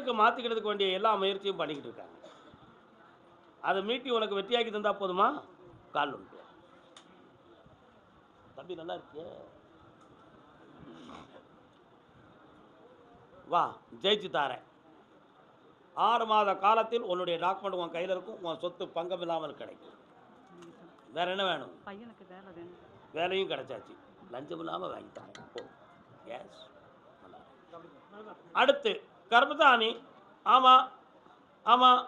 வாழ்க்கை மாற்றிக்கிறதுக்கு வேண்டிய எல்லா முயற்சியும் பண்ணிக்கிட்டு இருக்காங்க. அதை மீட்டி உனக்கு வெற்றியாக்கி தந்தா போதுமா? கால் உண்டு தம்பி, நல்லா இருக்கிய, வா ஜெயிச்சு தாரேன். 6 மாத காலத்தில் உன்னுடைய டாக்குமெண்ட் உன் கையில் இருக்கும். உன் சொத்து பங்கம் இல்லாமல் கிடைக்கும். வேற என்ன வேணும்? பையனுக்கு வேலை வேணும். வேலையும் கிடைச்சாச்சு, லஞ்சம் இல்லாமல் வாங்கிட்டாங்க. எஸ். அடுத்து கர்மதானி. ஆமாம் ஆமாம்,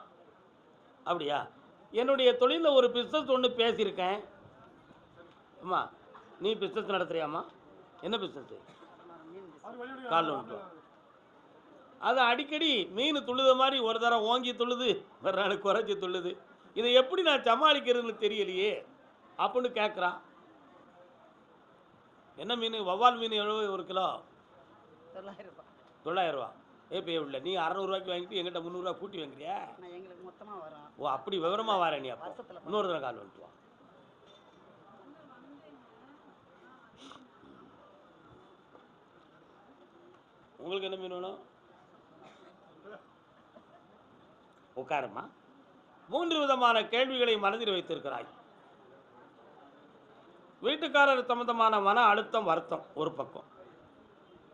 அப்படியா? என்னுடைய தொழிலில் ஒரு பிஸ்னஸ் ஒன்று பேசியிருக்கேன். அம்மா, நீ பிஸ்னஸ் நடத்துறியாம்மா? என்ன பிஸ்னஸ்? கால் ஒன்று. அது அடிக்கடி மீன் துள்ளுத மாதிரி ஒரு தரம் ஓங்கி துள்ளுது, ஒரு நாள் குறைச்சி துள்ளுது. இதை எப்படி நான் சமாளிக்கிறதுன்னு தெரியலையே அப்படின்னு கேட்குறான். என்ன மீன்? வவ்வால் மீன் எவ்வளோ ஒரு கிலோ? 900 ரூபா. இப்போ உள்ள நீ 600 ரூபாய்க்கு வாங்கிட்டு எங்கிட்ட 300 ரூபா கூட்டி வாங்குறியா? எங்களுக்கு மொத்தமாக வரும். ஓ, அப்படி விவரமாக வரேன் நீ. அப்போ இன்னொரு தடவை கால் வந்துட்டு வா. உங்களுக்கு என்ன மீன் வேணும்? உட்காருமா. 3 விதமான கேள்விகளை மனதில் வைத்திருக்கிறாய். வீட்டுக்காரர் சம்பந்தமான மன அழுத்தம், வருத்தம் ஒரு பக்கம்.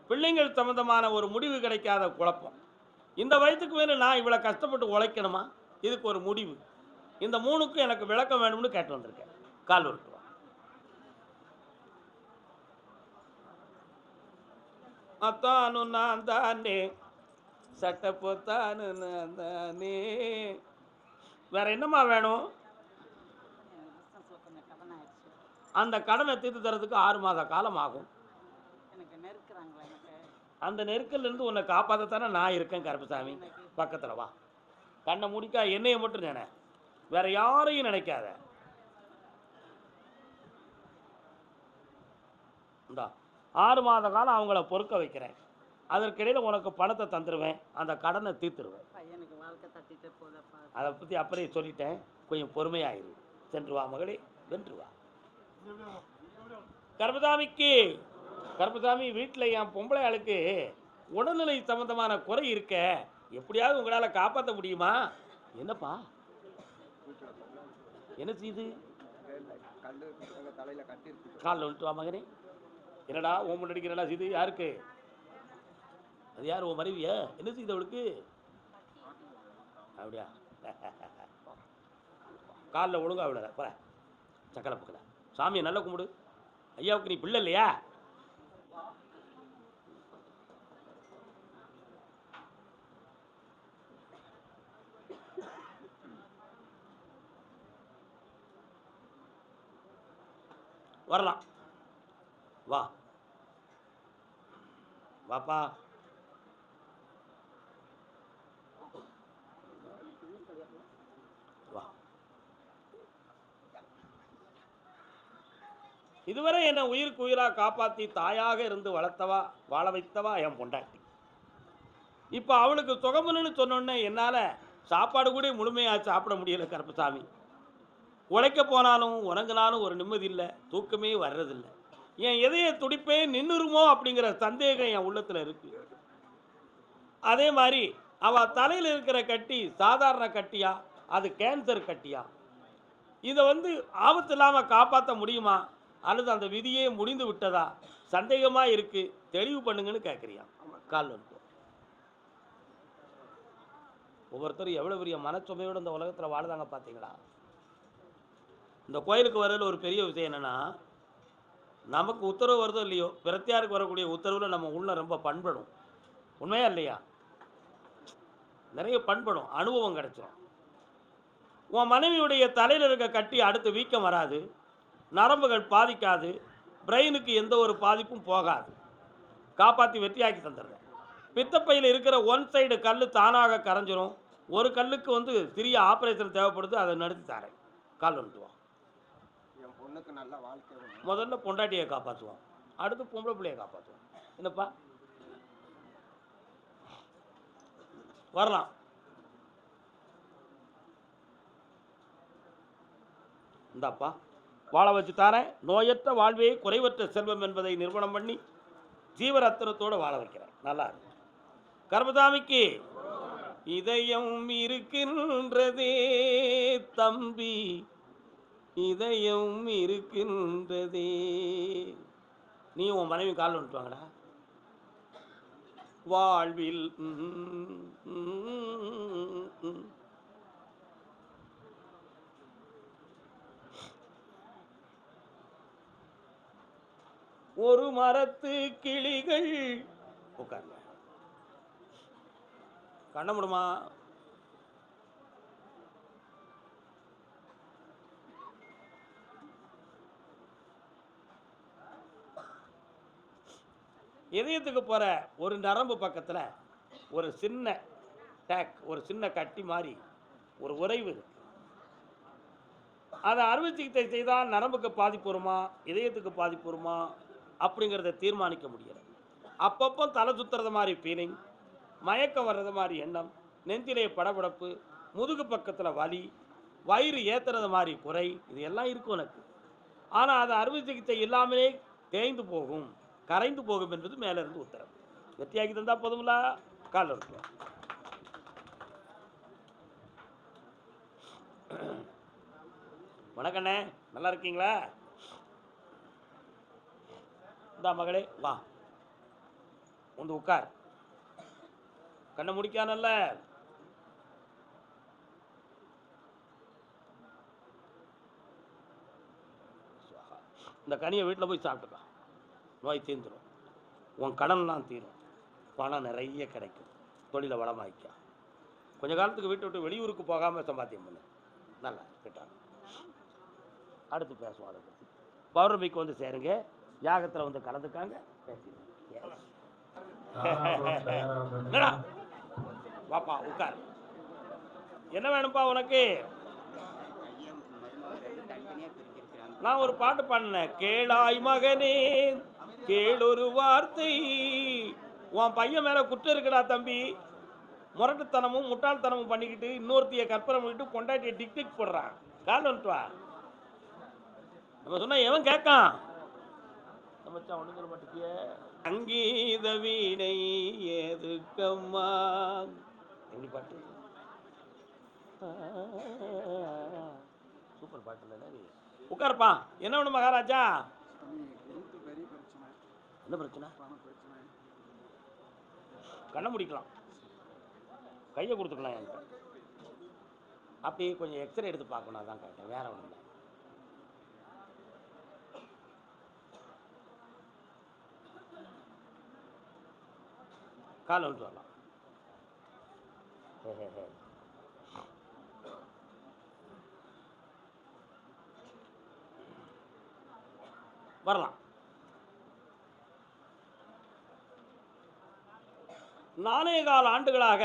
பிள்ளைங்கள் சம்பந்தமான ஒரு முடிவு கிடைக்காத குழப்பம். இந்த வயசுக்கு மேலே நான் இவ்வளோ கஷ்டப்பட்டு உழைக்கணுமா? இதுக்கு ஒரு முடிவு. இந்த 3க்கும் எனக்கு விளக்கம் வேணும்னு கேட்டு வந்திருக்கேன். கால் விட்டுருவான். அத்தானு நான் தானே, சட்டை போத்தானு நான் தானே. வேற என்னம்மா வேணும்? அந்த கடனை தீர்த்து தரதுக்கு 6 மாத காலம் ஆகும். அந்த நெருக்கல்லேருந்து உன்னை காப்பாற்றத்தானே நான் இருக்கேன். கருப்பசாமி, பக்கத்தில் வா. கண்ணை முடிக்கா, என்னையை மட்டும் நினை, வேற யாரையும் நினைக்காத. இந்தா 6 மாத காலம் அவங்கள பொறுக்க வைக்கிறேன். அதற்கிடையில் உனக்கு பணத்தை தந்துடுவேன். அந்த கடனை தீர்த்துருவேன். அதை பற்றி அப்படியே சொல்லிட்டேன். கொஞ்சம் பொறுமையாயிரு. சென்று வா மகளே, வென்று வா. கருப்பசாமிக்கு, கருப்பசாமி, வீட்டில் என் பொம்பளை ஆளுக்கு உடல்நிலை சம்பந்தமான குறை இருக்க, எப்படியாவது உங்களால் காப்பாற்ற முடியுமா? என்னப்பா, என்ன செய்யுது? காலில் வந்துட்டு வா மகனே. என்னடா ஓம் முன்னடிக்கிறடா செய்து? யாருக்கு? அது யார்? உன் மனைவிய? என்ன செய்யுது அவளுக்கு? அப்படியா? காலில் ஒழுங்கா விட போற. சக்கரை பக்கல சாமியை நல்லா கும்பிடு. ஐயாவுக்கு நீ பிள்ளை இல்லையா? வரலாம், வா வாப்பா. வா. இதுவரை என்னை உயிருக்கு உயிராக காப்பாற்றி தாயாக இருந்து வளர்த்தவா, வாழ வைத்தவா என் பொண்டாட்டி. இப்போ அவளுக்கு சுகமுன்னு சொன்னோன்னே என்னால் சாப்பாடு கூட முழுமையாக சாப்பிட முடியல. கருப்பசாமி, உழைக்க போனாலும் உறங்கினாலும் ஒரு நிம்மதி இல்லை, தூக்கமே வர்றதில்லை. என் எதைய துடிப்பே நின்றுருமோ அப்படிங்கிற சந்தேகம் என் உள்ளத்தில் இருக்கு. அதே மாதிரி அவள் தலையில் இருக்கிற கட்டி சாதாரண கட்டியா, அது கேன்சர் கட்டியா? இதை ஆபத்து இல்லாமல் காப்பாற்ற முடியுமா, அல்லது அந்த விதியே முடிந்து விட்டதா? சந்தேகமாக இருக்குது, தெளிவு பண்ணுங்கன்னு கேட்குறியா? கால் வந்து ஒவ்வொருத்தரும் எவ்வளோ பெரிய மனச்சுமையோடு இந்த உலகத்தில் வாழுதாங்க பார்த்தீங்களா? இந்த கோயிலுக்கு வர்றதில் ஒரு பெரிய விஷயம் என்னென்னா, நமக்கு உத்தரவு வருதோ இல்லையோ, பிரத்தியாருக்கு வரக்கூடிய உத்தரவில் நம்ம உள்ள ரொம்ப பண்படும். உண்மையா இல்லையா? நிறைய பண்படும், அனுபவம் கிடைச்சிடும். உன் மனைவியுடைய தலையில் இருக்க கட்டி அடுத்து வீக்கம் வராது, நரம்புகள் பாதிக்காது, பிரெயினுக்கு எந்த ஒரு பாதிப்பும் போகாது. காப்பாற்றி வெற்றியாக்கி தந்துடுறேன். பித்தப்பையில் இருக்கிற ஒன் சைடு கல் தானாக கரைஞ்சிரும். ஒரு கல்லுக்கு சிறிய ஆப்ரேஷன் தேவைப்படுது, அதை நடத்தி தரேன். கால் வந்துடுவோம். நல்ல வாழ்க்கை. முதல்ல பொண்டாட்டியை காப்பாற்றுவோம், அடுத்து பொம்பளை பிள்ளையை காப்பாற்றுவோம். என்னப்பா, வரலாம். இந்தாப்பா, வாழ வச்சு தாரேன். நோயற்ற வாழ்வே குறைவற்ற செல்வம் என்பதை நிறுவனம் பண்ணி ஜீவரத்தினத்தோடு வாழ வைக்கிறேன். நல்லா இருக்கு. கர்மசாமிக்கு இதயம் இருக்கின்றதே தம்பி, இதயம் இருக்கின்றதே. நீ உன் மனைவி கால் வந்துட்டு வாங்கடா. வாழ்வில் ஒரு மரத்து கிளிகள் உட்காருங்க. கண்ண முடியுமா? இதயத்துக்கு போற ஒரு நரம்பு பக்கத்துல ஒரு சின்ன டேக், ஒரு சின்ன கட்டி மாதிரி ஒரு உறைவு இருக்கு. அதை அறுவை சிகிச்சை செய்தால் நரம்புக்கு பாதிப்பு வருமா, இதயத்துக்கு பாதிப்பு வருமா அப்படிங்கிறத தீர்மானிக்க முடியல. அப்பப்போ தலை சுத்துறது மாதிரி ஃபீலிங், மயக்கம் வர்றது மாதிரி எண்ணம், நெஞ்சிலே படபடப்பு, முதுகு பக்கத்தில் வலி, வயிறு ஏத்துறது மாதிரி குறை, இது எல்லாம் இருக்கும் எனக்கு. ஆனால் அது அறுவை சிகிச்சை இல்லாமலே தேய்ந்து போகும், கரைந்து போகும் என்பது மேலிருந்து உத்தரவு. வெற்றியாக்கி தந்தா போதுங்களா? கால் இருக்கும். வணக்கண்ணே, நல்லா இருக்கீங்களா? இந்தா மகளே வா, வந்து உட்கார். கண்ணை முடிக்கானல்ல. இந்த கனியை வீட்டில் போய் சாப்பிட்டுக்கா, நோய் தீர்ந்துடும், உன் கடன்லாம் தீரும், பணம் நிறைய கிடைக்கும், தொழிலை வளமாய்க்கா. கொஞ்ச காலத்துக்கு வீட்டை விட்டு வெளியூருக்கு போகாமல் சம்பாத்தியம் பண்ணு. நல்லா கேட்டாங்க. அடுத்து பேசுவோம் அதை பற்றி. பௌர்ணமிக்கு வந்து சேருங்க, யாகத்தில் வந்து கலந்துக்காங்க. வாப்பா உட்கார். என்ன வேணும்ப்பா உனக்கு? நான் ஒரு பாட்டு பாடினேன், கேளாய் மகனே கேளொரு வார்த்தை. உன் பையன் மேல குற்றம் இருக்குடா தம்பி. முரட்டுத்தனமும் முட்டாள்தனமும் பண்ணிக்கிட்டு இன்னொருத்தைய கற்பனை பண்ணிட்டு பொண்டாட்டியை டிக் போடுறான். கால் வந்துட்டு வா. நம்ம சொன்னா எவன் கேட்கான்? நம்ம ஒண்ணு சொல்ல மாட்டேங்கிய. சங்கீத வீணை ஏதுக்கம்மா. எப்படி பாட்டு? சூப்பர் பாட்டு இல்லை? உட்காருப்பா. என்ன ஒண்ணு மகாராஜா? என்ன பிரச்சனை? கண்ண முடிக்கலாம், கையை கொடுத்துக்கலாம். என்கிட்ட அப்படி கொஞ்சம் எக்ஸ்ரே எடுத்து பார்க்கணும், அதான் கேட்டேன், வேற ஒன்றும் இல்லை. காலை வந்துட்டு வரலாம். வரலாம். 4.25 ஆண்டுகளாக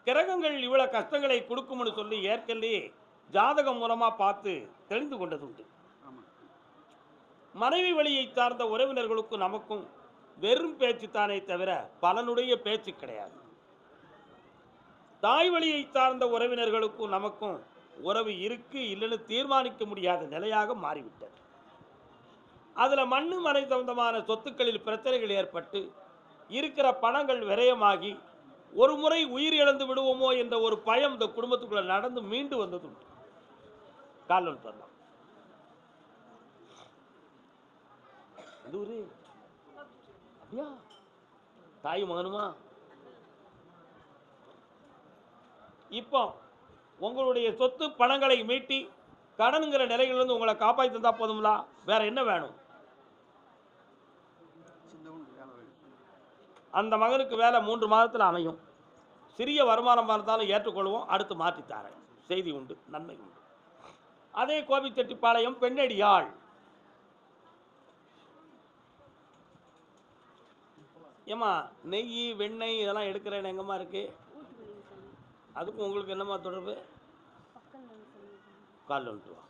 கிரகங்கள் இவ்வளவு கஷ்டங்களை கொடுக்கும்னு சொல்லி ஏற்கனவே ஜாதகம் மூலமா பார்த்து தெரிந்து கொண்டது உண்டு. மனைவி வழியை சார்ந்த உறவினர்களுக்கும் நமக்கும் வெறும் பேச்சு தானே தவிர பலனுடைய பேச்சு கிடையாது. தாய் வழியை சார்ந்த உறவினர்களுக்கும் நமக்கும் உறவு இருக்கு இல்லைன்னு தீர்மானிக்க முடியாத நிலையாக மாறிவிட்டது. அதுல மண்ணு மனை சொந்தமான சொத்துக்களில் பிரச்சனைகள் ஏற்பட்டு இருக்கிற பணங்கள் விரயமாகி ஒரு முறை உயிர் இழந்து விடுவோமோ என்ற ஒரு பயம் இந்த குடும்பத்துக்குள்ள நடந்து மீண்டு வந்தது உண்டு. காலம் சொல்லலாம். அப்படியா? தாய் மகனுமா? இப்போ உங்களுடைய சொத்து பணங்களை மீட்டி கடனுங்கிற நிலையிலிருந்து உங்களை காப்பாற்றி தந்தா போதுங்களா? வேற என்ன வேணும்? அந்த மகனுக்கு வேலை 3 மாதத்தில் அமையும். சிறிய வருமானம் இருந்தாலும் ஏற்றுக்கொள்வோம், அடுத்து மாற்றித்தாரேன். செய்தி உண்டு, நன்மை உண்டு. அதே கோபிச்செட்டிப்பாளையம் பெண்ணடியாள். ஏமா நெய் வெண்ணெய் இதெல்லாம் எடுக்கிறேன் எங்கம்மா இருக்கு? அதுக்கும் உங்களுக்கு என்னம்மா தொடர்பு? கால் வந்துட்டு வா.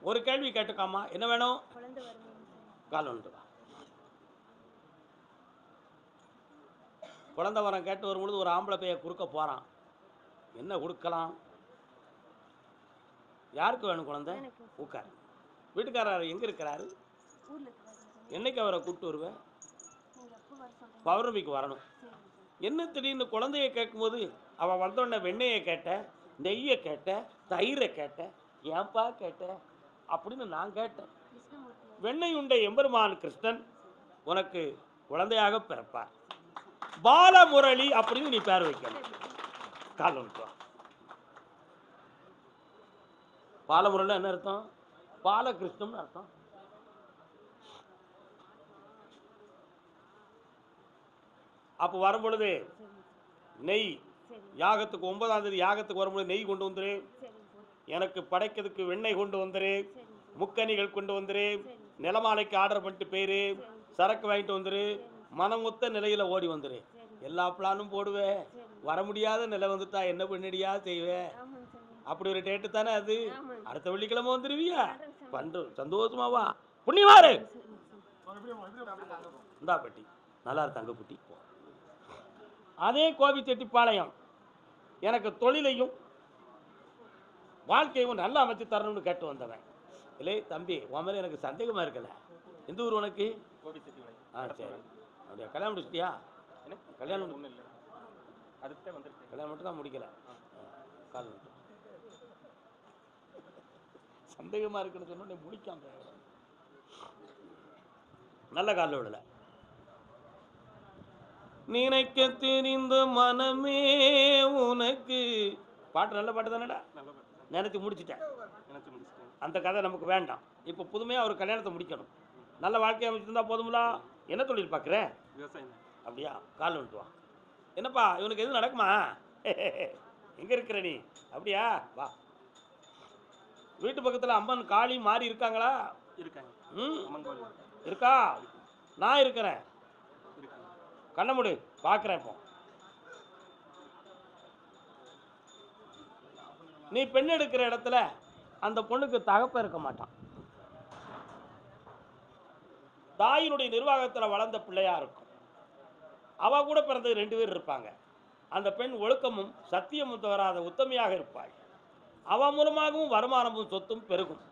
ஒரு கேள்வி கேட்டுக்காமா, என்ன வேணும்? கால் வந்துட்டு வா. குழந்தை வரம் கேட்டு வரும்பொழுது ஒரு ஆம்பளை பைய குறுக்க போறான். என்ன கொடுக்கலாம்? யாருக்கு வேணும் குழந்தை? உட்கார். வீட்டுக்காரர் எங்கே இருக்கிறாரு? என்னைக்கு அவரை கூப்பிட்டு வருவேன்? பௌர்ணமிக்கு வரணும். என்ன திடீர்னு குழந்தைய கேட்கும்போது அவன் வந்தோடனே வெண்ணெயை கேட்ட, நெய்யை கேட்ட, தயிரை கேட்ட, ஏன்பா கேட்ட அப்படின்னு நான் கேட்டேன். வெண்ணெய் உண்ட எம்பெருமான் கிருஷ்ணன் உனக்கு குழந்தையாக பிறப்பார். பாலமுரளி அப்படின்னு நீ பேர் வைக்கணும். கால் வந்துட்டு பாலமுரளி என்ன அர்த்தம்? பாலகிருஷ்ணன் அர்த்தம். அப்போ வரும்பொழுது நெய் யாகத்துக்கு 9ஆம் தேதி யாகத்துக்கு வரும்பொழுது நெய் கொண்டு வந்துரு. எனக்கு படைக்கிறதுக்கு வெண்ணெய் கொண்டு வந்துரு. முக்கணிகள் கொண்டு வந்துரு. நிலமாலைக்கு ஆர்டர் பண்ணிட்டு போயிரு. சரக்கு வாங்கிட்டு வந்துரு. மனமொத்த நிலையில ஓடி வந்துரு. எல்லா பிளானும் போடுவேன். வர முடியாத நிலை வந்துட்டா என்ன பண்ணிடியா செய்வேன்? அப்படி ஒரு டேட்டு தானே அது. அடுத்த வெள்ளிக்கிழமை வந்துருவியா? பண்டு சந்தோஷமாவா புண்ணியமாரு இந்தா பெட்டி நல்லா இருக்காங்க குட்டி. அதே கோபிச்செட்டிப்பாளையம் எனக்கு தொழிலையும் வாழ்க்கையும் நல்லா அமைச்சு தரணும்னு கேட்டு வந்தவன். இல்லை தம்பி உன் மேலே எனக்கு சந்தேகமாக இருக்கல. எந்த ஊர் உனக்கு? சரி. அப்படியா? கல்யாணம் முடிச்சிட்டியா? கல்யாணம் ஒன்றும் இல்லை. அடுத்த வந்துருக்கு. கல்யாணம் மட்டும் தான் முடிக்கல. கால் சந்தேகமாக இருக்குன்னு சொன்னோடனே முடிக்காம நல்ல காலில் விடலை. நினைக்க தெரிந்த மனமே உனக்கு பாட்டு நல்ல பாட்டு தானடா. நினைச்சு முடிச்சுட்டேன். அந்த கதை நமக்கு வேண்டாம். இப்போ புதுமையாக ஒரு கல்யாணத்தை முடிக்கணும். நல்ல வாழ்க்கையை அமைச்சிருந்தா போதும்ல. என்ன தொழில் பார்க்குற? விவசாயம். அப்படியா? கால் வந்துட்டு வா. என்னப்பா இவனுக்கு எதுவும் நடக்குமா? எங்கே இருக்கிற நீ? அப்படியா? வா. வீட்டு பக்கத்தில் அம்மன் காளி மாறி இருக்காங்களா? இருக்காங்க. இருக்கா? நான் இருக்கிறேன். கண்ண முடி பார்க்குறேன். இப்போ நீ பெண் எடுக்கிற இடத்துல அந்த பொண்ணுக்கு தகப்ப இருக்க மாட்டான். தாயினுடைய நிர்வாகத்தில் வளர்ந்த பிள்ளையா இருக்கும். அவ கூட பிறந்தது 2 பேர் இருப்பாங்க. அந்த பெண் ஒழுக்கமும் சத்தியமும் தவறாத உத்தமையாக இருப்பாள். அவ மூலமாகவும் வருமானமும் சொத்தும் பெருகும்.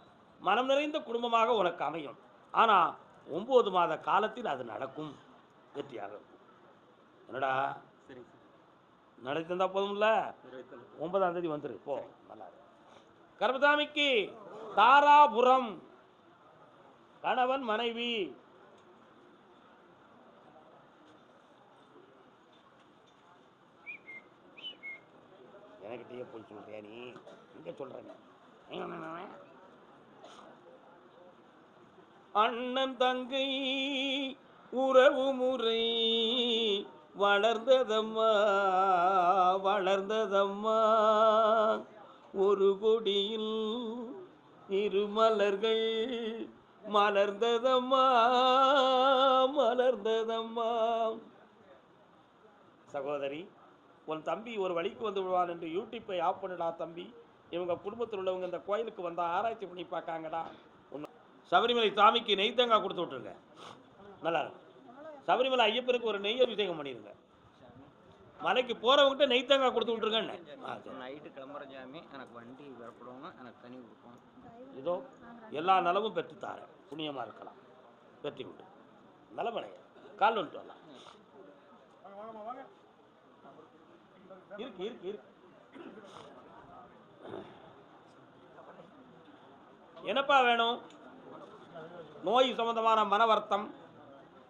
மனம் நிறைந்த குடும்பமாக உனக்கு அமையும். ஆனால் 9 மாத காலத்தில் அது நடக்கும். வெற்றியாக இருக்கும். என்னடா சரி நடத்திருந்தா போதும்ல. 9ஆம் தேதி வந்துரு போ. நல்லா கர்மசாமிக்கு தாராபுரம் கணவன் மனைவி. எனக்கிட்டே போய் சொல்றியா நீ? இங்க சொல்றேன். அண்ணன் தங்கை உறவு முறை வளர்ந்ததம்மா வளர்ந்ததம்மா. ஒரு கொடியில் 2 மலர்கள் மலர்ந்ததம்மா மலர்ந்ததம்மா. சகோதரி, உன் தம்பி ஒரு வழிக்கு வந்து விடுவான் என்று யூடியூப்பை ஆஃப் பண்ணிடா தம்பி. இவங்க குடும்பத்தில் உள்ளவங்க இந்த கோயிலுக்கு வந்தால் ஆராய்ச்சி பண்ணி பார்க்காங்கடா. சபரிமலை சாமிக்கு நெய் தேங்காய் கொடுத்து விட்டுருங்க. நல்லா இருக்கும். சபரிமலை ஐயப்பனுக்கு ஒரு நெய் அபிஷேகம் பண்ணிடுங்க. மலைக்கு போகிறவங்ககிட்ட நெய் தேங்காய் கொடுத்து விட்டுருங்க. நைட்டு கிளம்புற ஜாமி எனக்கு வண்டி வரப்படுவாங்க, எனக்கு தனி கொடுப்போம். இதோ எல்லா நலமும் பெற்றுத்தார புண்ணியமாக இருக்கலாம். வெற்றி கொண்டு நலமனைய கால் வந்துட்டு வரலாம். இருக்கு இருக்கு இருக்கு. என்னப்பா வேணும்? நோய் சம்பந்தமான மன வருத்தம்.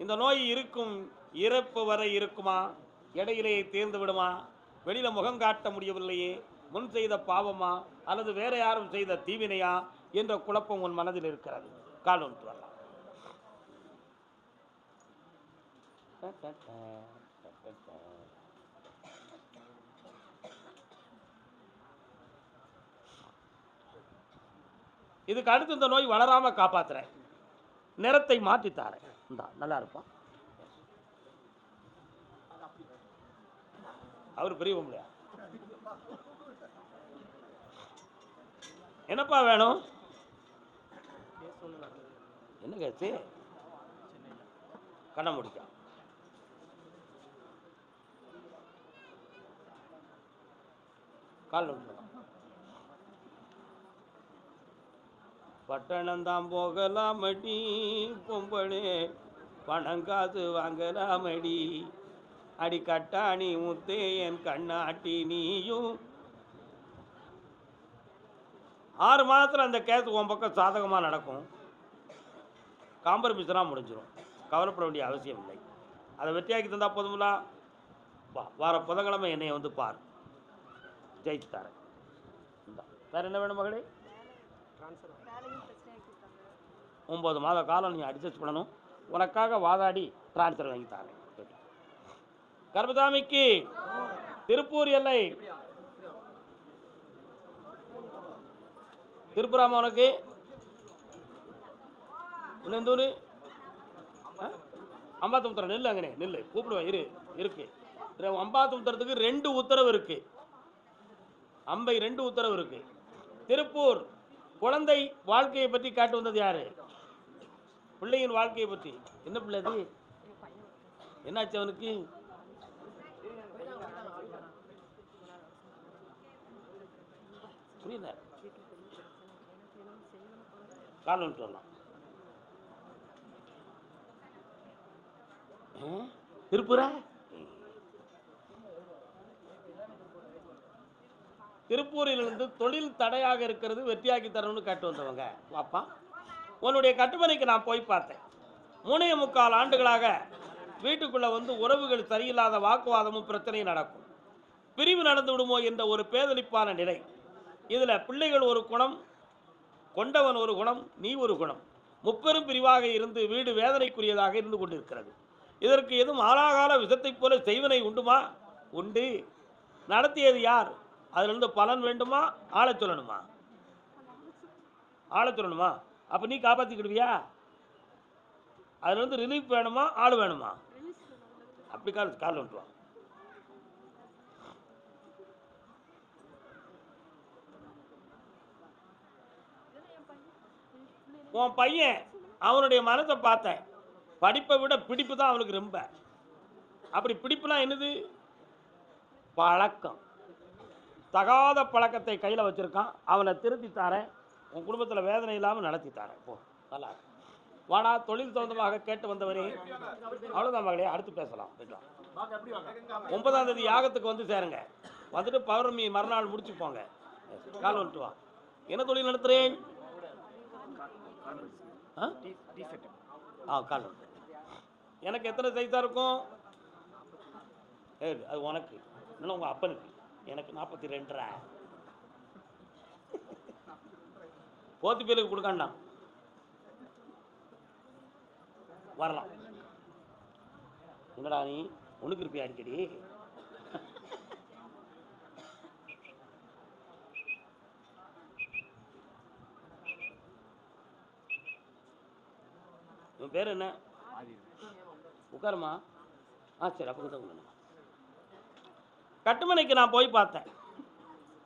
இந்த நோய் இருக்கும் இறப்பு வரை இருக்குமா? இடையிலேயே தீர்ந்து விடுமா? வெளியில முகம் காட்ட முடியவில்லையே, முன் செய்த பாவமா அல்லது வேற யாரும் செய்த தீவினையா என்ற குழப்பம் உன் மனதில் இருக்கிறது. கால் வந்துட்டு வரலாம். இதுக்கு அடுத்து இந்த நோய் வளராம காப்பாத்துறேன். நிறத்தை மாற்றித்தாரேன். நல்லா இருப்பான். அவர் பெரியவங்களா? என்னப்பா வேணும்? என்ன கேச்சு? கண்ண முடிக்க கால் பட்டணம்தான் போகலாமடி பொம்பளே, பணங்காசு வாங்கலாமடி, அடி கட்டாணி முத்தே என் கண்ணாட்டி நீயும். 6 மாதத்தில் அந்த கேஸ் உன் பக்கம் சாதகமாக நடக்கும், காம்ப்ரமைஸராக முடிஞ்சிடும். கவலைப்பட வேண்டிய அவசியம் இல்லை. அதை வெற்றியாக்கி தந்தால் போதுங்களா? வார புதன்கிழமை என்னை வந்து பார், ஜெயிச்சு தரேன். வேறு என்ன வேணும் மகளே? 9 மாத காலம் நீ அட்ஜஸ்ட் பண்ணணும். உனக்காக வாதாடி டிரான்ஸ்ஃபர் வாங்கி தரேன். கர்மசாமிக்கு திருப்பூர் எல்லை, திருப்புராம உனக்கு எந்த ஊர்? அம்பாத்தமுத்திரம். நெல் அங்கனே நெல் கூப்பிடுவேன். இருக்கு அம்பாத்தமுத்திரத்துக்கு 2 உத்தரவு இருக்கு. அம்பை 2 உத்தரவு இருக்கு. திருப்பூர் குழந்தை வாழ்க்கையை பற்றி காட்டு வந்தது யாரு? பிள்ளையின் வாழ்க்கையை பற்றி. என்ன பிள்ளை அது? என்னாச்சு அவனுக்கு? புரியல. காலம் சொல்லலாம். திருப்பூரா? திருப்பூரிலிருந்து தொழில் தடையாக இருக்கிறது, வெற்றியாக்கி தரணும்னு காட்டு வந்தவங்க. வாப்பா, உன்னுடைய கட்டுமனைக்கு நான் போய் பார்த்தேன். 3.25 ஆண்டுகளாக வீட்டுக்குள்ளே வந்து உறவுகள் சரியில்லாத வாக்குவாதமும் பிரச்சனையும் நடக்கும். பிரிவு நடந்து விடுமோ என்ற ஒரு பேதளிப்பான நிலை. இதில் பிள்ளைகள் ஒரு குணம், கொண்டவன் ஒரு குணம், நீ ஒரு குணம், முப்பெரும் பிரிவாக இருந்து வீடு வேதனைக்குரியதாக இருந்து கொண்டிருக்கிறது. இதற்கு எதுவும் ஆளாகால விஷத்தைப் போல செய்வனை உண்டுமா? உண்டு. நடத்தியது யார்? அதிலிருந்து பலன் வேண்டுமா? ஆளை சொல்லணுமா? ஆளை சொல்லணுமா? அப்போ நீ காப்பாற்றிக்கிடுவியா? அதிலிருந்து ரிலீஃப் வேணுமா? ஆள் வேணுமா? அப்படி கால் விட்டுருவான். உன் பையன், அவனுடைய மனத்தை பார்த்தேன். படிப்பை விட பிடிப்பு தான் அவனுக்கு ரொம்ப. அப்படி பிடிப்புனா என்னது? பழக்கம். தகாத பழக்கத்தை கையில் வச்சுருக்கான். அவனை திருத்தி தாரேன். உன் குடும்பத்தில் வேதனை இல்லாமல் நடத்தி தாரேன். போ, நல்லா வாடா. தொழில் சம்பந்தமாக கேட்டு வந்தவரே. அவ்வளோதான் மகளே, அடுத்து பேசலாம். 9ஆம் தேதி யாகத்துக்கு வந்து சேருங்க. வந்துட்டு பௌர்ணமி மறுநாள் முடிச்சு போங்க. கால் வந்துட்டு வா. என்ன தொழில் நடத்துகிறேன்? கால் வந்து எனக்கு எத்தனை சைஸாக இருக்கும்? அது உனக்கு இல்லை, உங்கள் அப்பனுக்கு. எனக்கு 42. போத்தி பேருக்கு கொடுக்காண்டா வரலாம். என்னடா நீ உனக்கு இருப்பியா அடிக்கடி? உன் பேர் என்ன? உட்காருமா. சரி, அப்போ தான் உங்க கட்டுமனைக்கு நான் போய் பார்த்தேன்.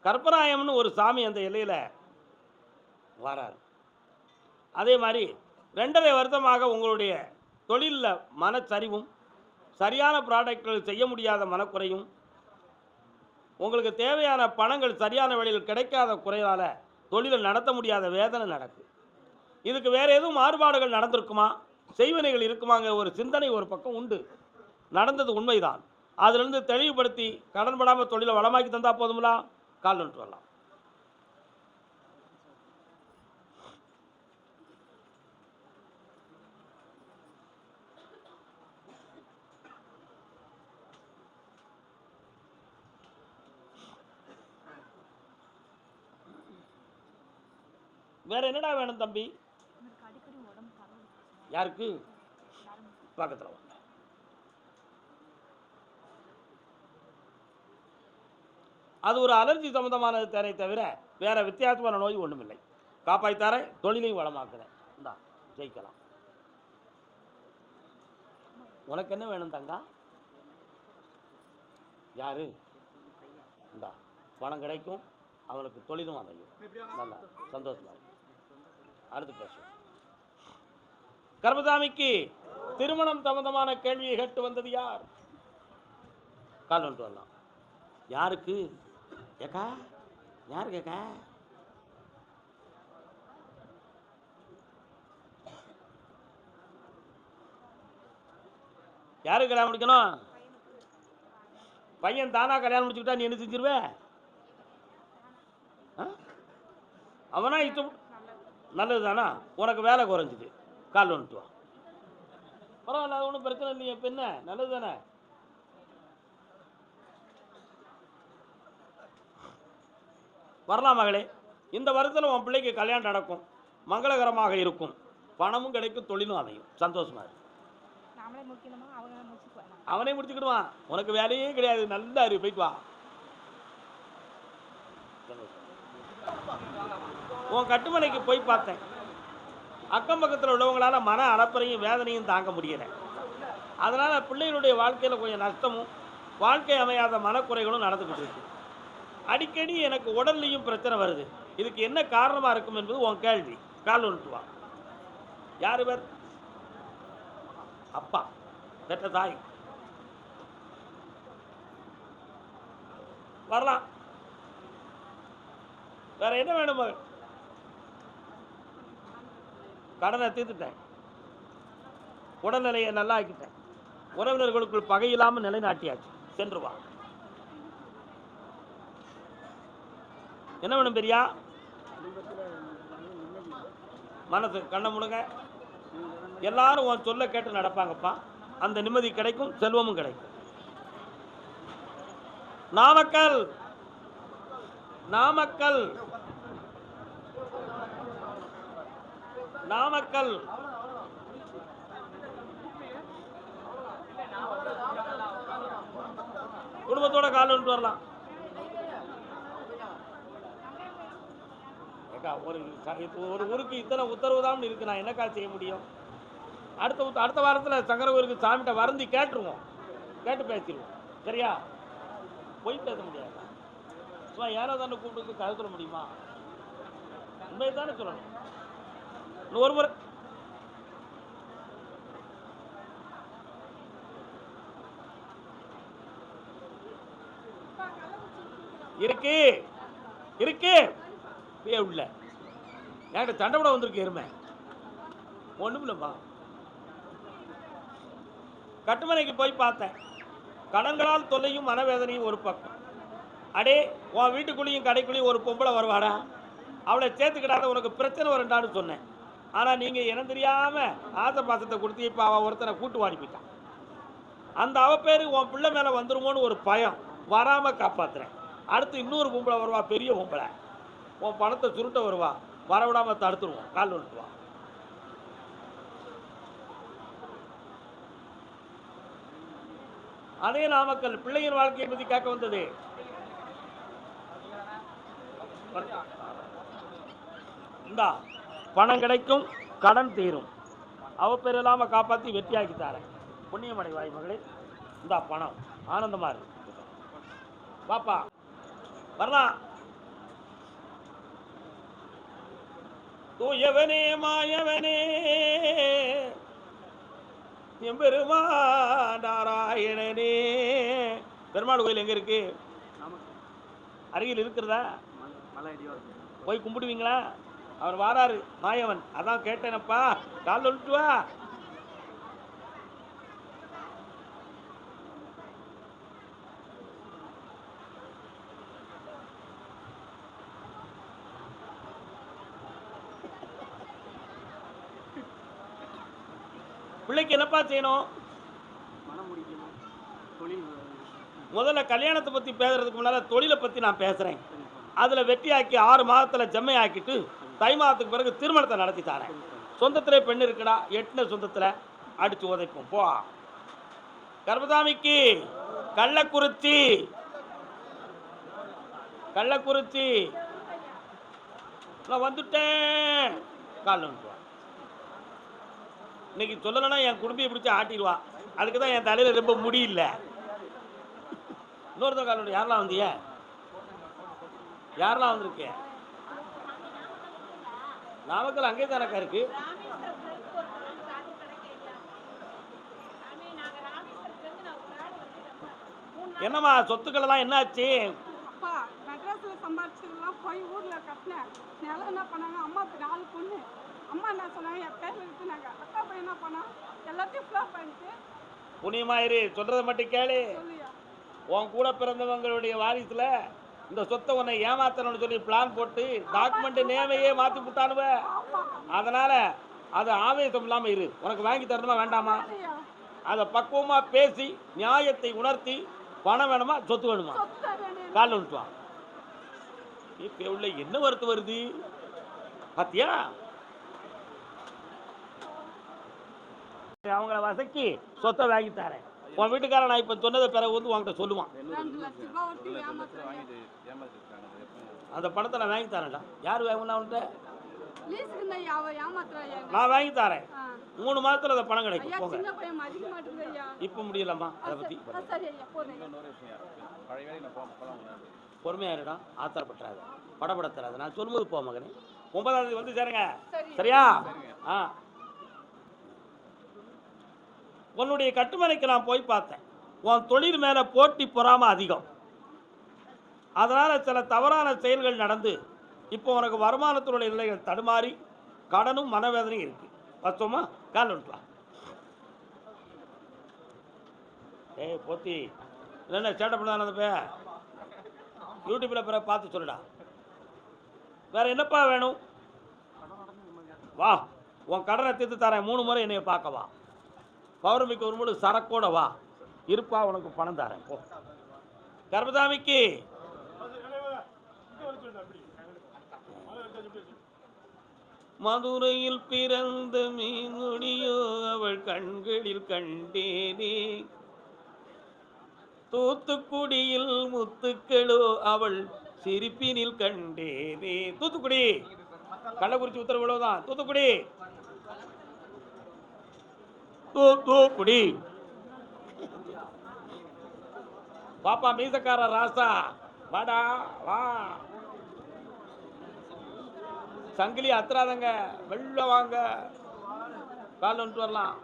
கற்பராயம்னு ஒரு சாமி அந்த எல்லையில் வராரு. அதே மாதிரி 2.5 வருஷமாக உங்களுடைய தொழிலில் மனச்சரிவும், சரியான ப்ராடக்ட்கள் செய்ய முடியாத மனக்குறையும், உங்களுக்கு தேவையான பணங்கள் சரியான வழியில் கிடைக்காத குறையால் தொழிலை நடத்த முடியாத வேதனை நடக்குது. இதுக்கு வேறு எதுவும் மாறுபாடுகள் நடந்திருக்குமா, செய்வினைகள் இருக்குமாங்க ஒரு சிந்தனை ஒரு பக்கம் உண்டு. நடந்தது உண்மைதான். அதிலிருந்து தெளிவுபடுத்தி கடன்படாமல் தொழிலை வளமாக்கி தந்தால் போதுங்களா? கால் நின்று வரலாம். வேற என்னடா வேணும் தம்பி? யாருக்கு? பக்கத்தில் வாங்க. அது ஒரு அலர்ஜி சம்பந்தமானது தேனை தவிர வேற வித்தியாசமான நோய் ஒன்றுமில்லை. காப்பாய்த்தாரேன், தொழிலையும் வளமாக்குறேன். இந்தா ஜெயிக்கலாம். உனக்கு என்ன வேணும் தங்கா? யாரு? இந்தா பணம் கிடைக்கும், அவனுக்கு தொழிலும் அமையும். நல்லா சந்தோஷமா. அடுத்து பேசுவோம். கர்மசாமிக்கு திருமணம் சம்பந்தமான கேள்வியை கேட்டு வந்தது யார்? கால் வந்துட்டு வரலாம். யாருக்கு கேக்கா? யாரு கேக்கா? யாருக்கு கல்யாணம் முடிக்கணும்? பையன் தானா கல்யாணம் முடிச்சுக்கிட்டா நீ என்ன செஞ்சிருவே? அவனா இஷ்டம். நல்லது தானா? உனக்கு வேலை குறைஞ்சிது, கால் வந்துட்டு வா. பரவாயில்ல, அது ஒன்றும் பிரச்சனை இல்லையே. இப்போ என்ன, நல்லது தானே? வரலாம் மகளே. இந்த வருடத்தில் உன் பிள்ளைக்கு கல்யாணம் நடக்கும், மங்களகரமாக இருக்கும், பணமும் கிடைக்கும், தொழிலும் அமையும். சந்தோஷமா இருக்கு. அவனே முடிச்சுக்கிடுவான், உனக்கு வேலையே கிடையாது. நல்லா இருக்கு, போயிட்டு வா. உன் கட்டுமனைக்கு போய் பார்த்தேன். அக்கம் பக்கத்தில் உள்ளவங்களால மன அலப்பறையும் வேதனையும் தாங்க முடியலை. அதனால் பிள்ளைகளுடைய வாழ்க்கையில் கொஞ்சம் நஷ்டமும் வாழ்க்கை அமையாத மனக்குறைகளும் நடந்துக்கிட்டு இருக்கு. அடிக்கடி எனக்கு உடல்லையும் பிரச்சனை வருது. இதுக்கு என்ன காரணமாக இருக்கும் என்பது உன் கேள்வி. கால் வந்துட்டு வா. யார் இவர்? அப்பா, பெற்ற தாய். வரலாம். வேற என்ன வேணும்? கடனை தீர்த்துட்டேன், உடல்நிலையை நல்லா ஆக்கிட்டேன், உறவினர்களுக்குள் பகை இல்லாமல் நிலைநாட்டியாச்சு. சென்று வா. என்ன வேணும் பெரியா? மனசு கண்ண முடுங்க. எல்லாரும் உன் சொல்ல கேட்டு நடப்பாங்கப்பா. அந்த நிம்மதி கிடைக்கும், செல்வமும் கிடைக்கும். நாமக்கல், நாமக்கல், நாமக்கல். குடும்பத்தோட கால் வந்துட்டு வரலாம். ஒரு ஊருக்கு இத்தனை உத்தரவு தான் இருக்கு, நான் என்னக்கா செய்ய முடியும்? அடுத்த வாரத்தில் சங்கர ஊருக்கு சாமிகிட்ட வருந்தி கேட்டுருவோம், கேட்டு பேசிடுவோம். சரியா? போய் பேச முடியாது. சும்மா யாரோ தானே கூப்பிட்டு கதை சொல்ல முடியுமா? உண்மையை தானே சொல்லணும். ஒரு முறை இருக்கு இருக்கு உள்ள என்கிட்ட சண்டை விட வந்திருக்கு எருமை. ஒண்ணும் இல்லப்பா. கட்டுமனைக்கு போய் பார்த்தேன். கடன்களால் தொல்லையும் மனவேதனையும் ஒரு பக்கம். அடே, உன் வீட்டுக்குள்ளேயும் கடைக்குள்ளேயும் ஒரு பொம்பளை வருவாடா, அவளை சேர்த்துக்கிட்டாத உனக்கு பிரச்சனை வரண்டான்னு சொன்னேன். ஆனால் நீங்கள் என்ன தெரியாமல் ஆசை பாசத்தை கொடுத்து இப்போ அவள் ஒருத்தனை கூட்டு வாடி போயிட்டான். அந்த அவ பேர் உன் பிள்ளை மேலே வந்துருமோன்னு ஒரு பயம், வராமல் காப்பாற்றுறேன். அடுத்து இன்னொரு பொம்பளை வருவா, பெரிய பொம்பளை, உன் பணத்தை சுருட்ட வருவா, வரவிடாமல் தடுத்துருவோம். கால் வந்துட்டு வா. அதே நாமக்கல் பிள்ளையின் வாழ்க்கையை பற்றி கேட்க வந்தது. இந்தா பணம் கிடைக்கும், கடன் தீரும், அவ பேர் இல்லாமல் காப்பாற்றி வெற்றியாக்கி தாரேன். புண்ணியமடை வாய் மகளே. இந்தா பணம், ஆனந்தமா இருக்கு. பாப்பா வரலாம். தூயவனே மாயவனே எம்பெருமா நாராயணனே. பெருமாள் கோயில் எங்க இருக்கு? அருகில் இருக்கிறதா? போய் கும்பிடுவீங்களா? அவர் வாராரு மாயவன், அதான் கேட்டேனப்பா. கால் வந்துட்டு வா. பிள்ளைக்கு என்னப்பா செய்யணும்? முதல்ல கல்யாணத்தை பற்றி பேசுறதுக்கு முன்னால் தொழிலை பற்றி நான் பேசுகிறேன். அதில் வெட்டியாக்கி 6 மாதத்தில் ஜெம்மை ஆக்கிட்டு தை மாதத்துக்கு பிறகு திருமணத்தை நடத்தி தரேன். சொந்தத்திலே பெண் இருக்குடா, எட்டின சொந்தத்தில் அடித்து உதைப்போம். போ. கர்மசாமிக்கு கள்ளக்குறிச்சி, கள்ளக்குறிச்சி நான் வந்துட்டேன். கால் வந்துட்டு வா. இன்னைக்கு சொல்லலைன்னா என் குடும்பியை பிடிச்சி ஆட்டிடுவா. அதுக்கு தான் என் தலையில் ரொம்ப முடியல. இன்னொருத்த காலோட யாரெல்லாம் வந்திய? யாரெல்லாம் வந்திருக்கு? நாமக்கல் அங்கே தானக்கா இருக்கு. என்னம்மா சொத்துக்கள் எல்லாம் என்னாச்சு? அப்பா மெட்ராஸில் சம்பாதிச்சதெல்லாம் போய் ஊரில் கட்டினேன். நிலம் என்ன பண்ணாங்க, அம்மாவுக்கு 4 பொண்ணு. அம்மா என்ன சொன்னாங்க, என் பேர் இருக்குனாங்க. அக்கா பையன் என்ன பண்ணா, எல்லாத்தையும் ஃப்ளாப் பண்ணிட்டு புண்ணியமாயிரு, சொல்றதை மட்டும் கேளு. சொல்லியா உன் கூட பிறந்தவங்களுடைய வாரிசுல இந்த சொத்தை உன்னை ஏமாத்தணும்னு சொல்லி பிளான் போட்டு டாக்குமெண்ட் நேமையே மாற்றி விட்டானுவ. அதனால அது ஆவேசம் இல்லாமல் இரு. உனக்கு வாங்கி தரணுமா வேண்டாமா? இல்லையா அதை பக்குவமாக பேசி நியாயத்தை உணர்த்தி பணம் வேணுமா சொத்து வேணுமா சொத்தை வேணும் காலில் விட்டுவான். இப்போ உள்ள என்ன வருத்து வருது பாத்தியா? அவங்கள வசக்கி சொத்தை வாங்கி தரேன். உன் வீட்டுக்காரன் நான் இப்போ சொன்னதை பிறகு வந்து உன்கிட்ட சொல்லுவான், 2 லட்சம் ரூபாய் ஒட்டி ஏமாத்துறாங்க. அந்த பணத்தை நான் வாங்கி தரேன்டா. யார் வாங்கணும் அவன்கிட்ட? லீஸுக்கு நான் அவ ஏமாத்துறாயா நான் வாங்கி தரேன். 3 மாதத்துல அந்த பணம் ஐயா கிடைக்கும். போங்க. சின்ன பையன் மதிக்க மாட்டேங்குது ஐயா. இப்போ முடியலம்மா, அதை பற்றி சரி ஐயா போதும் பொறுமையா இருடா, ஆத்திரப்பட்டாத, படபடத்தராத. நான் சொல்லும்போது போ மகனே. 9ஆம் தேதி வந்து சேருங்க, சரி. சரியா? ஆ, உன்னுடைய கட்டுமனைக்கு நான் போய் பார்த்தேன். உன் தொழில் மேலே போட்டி பொறாமை அதிகம். அதனால் சில தவறான செயல்கள் நடந்து இப்போ உனக்கு வருமானத்தினுடைய நிலைகள் தடுமாறி கடனும் மனவேதனையும் இருக்கு. வச்சோமா கால் விட்டுலாம். ஏய் போத்தி, இல்லைன்னா சேட்டை பண்ணான அந்த பே யூடியூப்பில் பிற பார்த்து சொல்லுடா. வேற என்னப்பா வேணும்? வா, உன் கடனை தீர்த்து தரேன். 3 முறை என்னைய பார்க்க வா. பௌர்ணமிக்கு ஒரு முழு சரக்கோட வா, இருப்பா, உனக்கு பணம் தரேன். போ. கர்மசாமிக்கு மதுரையில் பிறந்த மீனுடியோ அவள் கண்களில் கண்டேனே, தூத்துக்குடியில் முத்துக்களோ அவள் சிரிப்பினில் கண்டேனே. தூத்துக்குடி, கள்ளக்குறிச்சி உத்தரவுதான். தூத்துக்குடி, தூத்துக்குடி. பாப்பா மீசக்கார ராசா, வாடா வா. சங்கிலி அத்துறாதங்க, வெள்ள வாங்க, கால் வந்துட்டு வரலாம்.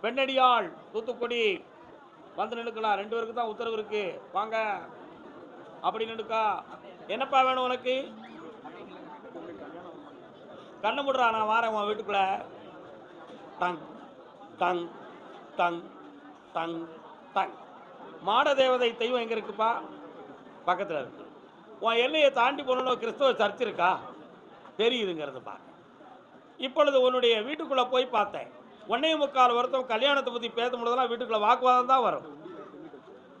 பெண்ணடியாள் தூத்துக்குடி வந்து நின்றுக்கலாம். 2 பேருக்கு தான் உத்தரவு இருக்கு, வாங்க. அப்படி நின்றுக்கா. என்னப்பா வேணும் உனக்கு? கண்ணு முடுறா, நான் வாரேன் உன் வீட்டுக்குள்ள. Tongue tongue tongue tongue tongue. மாட தேவதை தெய்வம் எங்கே இருக்குப்பா? பக்கத்தில் இருக்கு. உன் எல்லையை தாண்டி போகணும். கிறிஸ்தவ சர்ச் இருக்கா? தெரியுதுங்கிறது பா. இப்பொழுது உன்னுடைய வீட்டுக்குள்ளே போய் பார்த்தேன். 1.25 வருஷம் கல்யாணத்தை பற்றி பேசும்போதெல்லாம் வீட்டுக்குள்ளே வாக்குவாதம் தான் வரும்.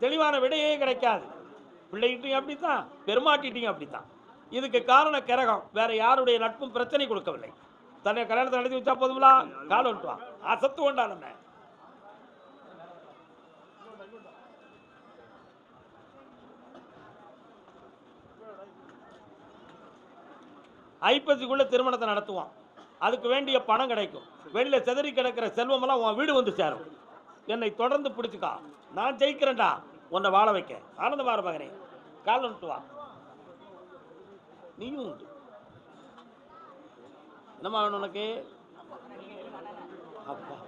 தெளிவான விடையே கிடைக்காது. பிள்ளைகிட்டையும் அப்படித்தான், பெருமாட்டிட்டையும் அப்படித்தான். இதுக்கு காரணம் கிரகம். வேற யாருடைய நட்பும் பிரச்சனை கொடுக்கவில்லை. தன்னை கல்யாணத்தை நடத்தி வச்சா போதுங்களா? கால் வந்துட்டுவான், அசத்து கொண்டா. நம்ம ஐப்பசிக்குள்ள திருமணத்தை நடத்துவான். அதுக்கு வேண்டிய பணம் கிடைக்கும். வெளியில் செதறி கிடக்கிற செல்வமெல்லாம் உன் வீடு வந்து சேரும். என்னை தொடர்ந்து பிடிச்சிக்கா, நான் ஜெயிக்கிறேன்டா. உன்னை வாழ வைக்க ஆனந்தமாக மகனே. கால் வந்துட்டு வா. நீயும் உண்டு. என்னம்மா வேணும் உனக்கு? அப்பா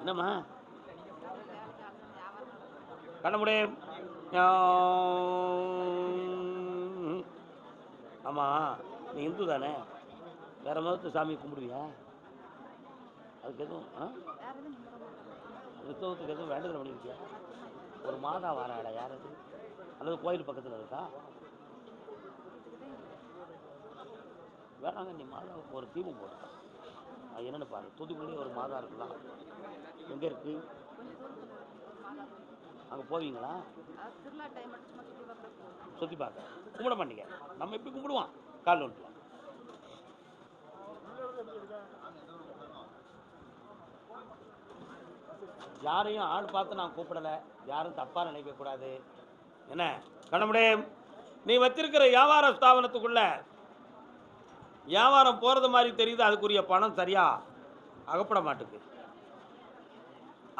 என்னம்மா? கண்ண முடியும். ஆமாம், நீ இந்து தானே? வேற மதத்து சாமி கும்பிடுவியா? அதுக்கு எதுவும் கிறிஸ்தவத்துக்கு எதுவும் வேண்டுதல் பண்ணியிருக்கியா? ஒரு மாதா வாராடா, யார் அது? அல்லது கோயில் பக்கத்தில் இருக்கா? வேணாங்க, நீ மாதாவுக்கு ஒரு தீபம் போடுறா. அது என்னென்னு பாரு. தூத்துக்குடியே ஒரு மாதா இருக்கலாம். எங்கே இருக்கு? அங்கே போவீங்களா? சுற்றி பார்க்க கும்பிட மாட்டீங்க. நம்ம எப்படி கும்பிடுவான்? கால் வந்துட்டுவான். யாரையும் ஆள் பார்த்து நான் கூப்பிடலை. யாரும் தப்பாக நினைக்கக்கூடாது. என்ன கண்ணமுடே, நீ வச்சிருக்கிற வியாபார ஸ்தாபனத்துக்குள்ள வியாபாரம் போகிறது மாதிரி தெரியுது. அதுக்குரிய பணம் சரியா அகப்பட மாட்டுக்கு.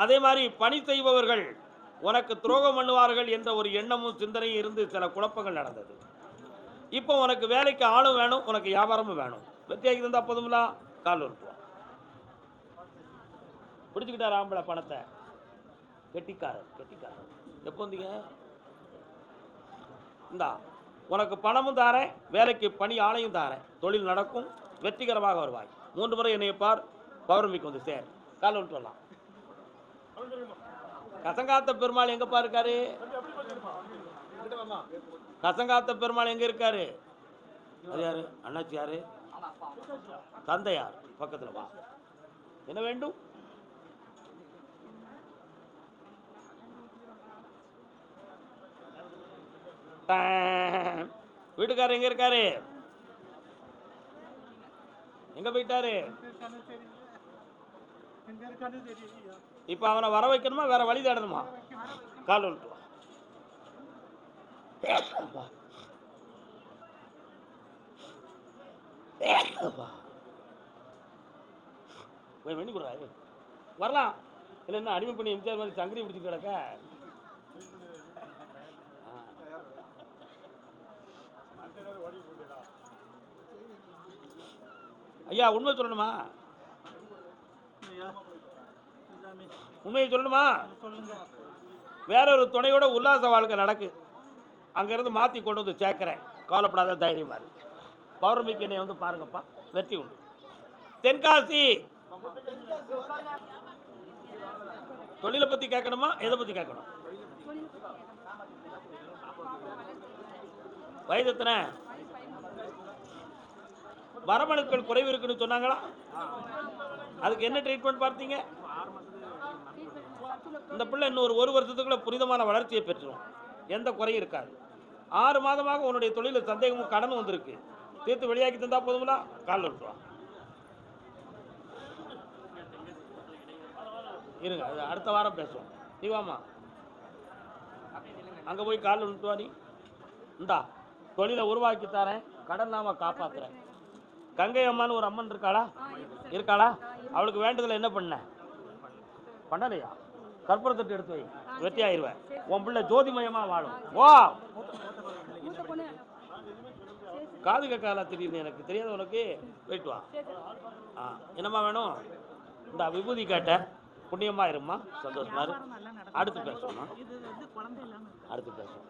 அதே மாதிரி பணி செய்பவர்கள் உனக்கு துரோகம் பண்ணுவார்கள் என்ற ஒரு எண்ணமும் சிந்தனையும் இருந்து சில குழப்பங்கள் நடந்தது. இப்போ உனக்கு வேலைக்கு ஆளும் வேணும், உனக்கு வியாபாரமும் வேணும். வெத்தியாகி இருந்தால் போதுங்களா? கால் வருவான். பிடிச்சிக்கிட்டார் ஆம்பளை பணத்தை. கெட்டிக்காரர் கெட்டிக்காரர். எப்போ வந்தீங்க? இந்தா உனக்கு பணமும் தாரேன், வேலைக்கு பணி ஆளையும் தாரேன். தொழில் நடக்கும், வெற்றிகரமாக வருவாய். 3 முறை என்னை பார், பௌர்ணமிக்கு வந்து சேர். கால் விட்டு வரலாம். கசங்காத்த பெருமாள் எங்கப்பா இருக்காரு? கசங்காத்த பெருமாள் எங்க இருக்காரு? அது யாரு? அண்ணாச்சி யாரு? தந்தையார் பக்கத்துல வா. என்ன வேண்டும்? வீட்டுக்காரர் எங்க இருக்காரு? எங்க போயிட்டாரு? இப்ப அவனை வர வைக்கணுமா, வேற வழி தேடணுமா? கால் விட்டு வெண்ணி கொடுறாரு வரலாம். இல்லை என்ன அடிமை பண்ணி எம்ஜிஆர் மாதிரி சங்கரி பிடிச்சி கிடக்க. ஐயா உண்மை சொல்லணுமா? உண்மையை சொல்லணுமா? வேற ஒரு துணையோட உல்லாச வாழ்க்கை நடக்கு. அங்கிருந்து மாற்றி கொண்டு வந்து சேர்க்கிறேன். கவலைப்படாத, தைரியமா இருக்கு. பௌர்ணமிக்கு என்னை வந்து பாருங்கப்பா, வெற்றி உண்டு. தென்காசி தொழிலை பத்தி கேட்கணுமா, எதை பத்தி கேட்கணும்? வயது எத்தனை? மரபணுக்கள் குறைவு இருக்குன்னு சொன்னாங்களா? அதுக்கு என்ன ட்ரீட்மெண்ட் பார்த்தீங்க? இந்த பிள்ளை இன்னும் ஒரு வருஷத்துக்குள்ள புனிதமான வளர்ச்சியை பெற்றுரும். எந்த குறையும் இருக்காது. 6 மாதமாக உன்னுடைய தொழில சந்தேகமும் கடனும் வந்திருக்கு. தீர்த்து வெளியாக்கி தந்தா போதுங்களா? கால் விட்டுருவா. இருங்க, அது அடுத்த வாரம் பேசுவோம். நீ வாமா, அங்கே போய் கால் விட்டுவா. நீ இந்தா தொழிலை உருவாக்கி தரேன், கடன் நாம காப்பாத்துறேன். கங்கை அம்மான்னு ஒரு அம்மன் இருக்காளா? அவளுக்கு வேண்டதில் என்ன பண்ணலையா? கற்பூரத்தட்டு எடுத்து வை, வெற்றி ஆயிடுவேன். உன் பிள்ளை ஜோதிமயமா வாழும். வா, காது கேட்கலாம். திடீர்னு எனக்கு தெரியாத உனக்கு. போயிட்டு வா. என்னம்மா வேணும்? இந்த விபூதி கேட்ட புண்ணியமா இருமா, சந்தோஷமா இரு. அடுத்து பேசுவோம்மா, அடுத்து பேசுவோம்.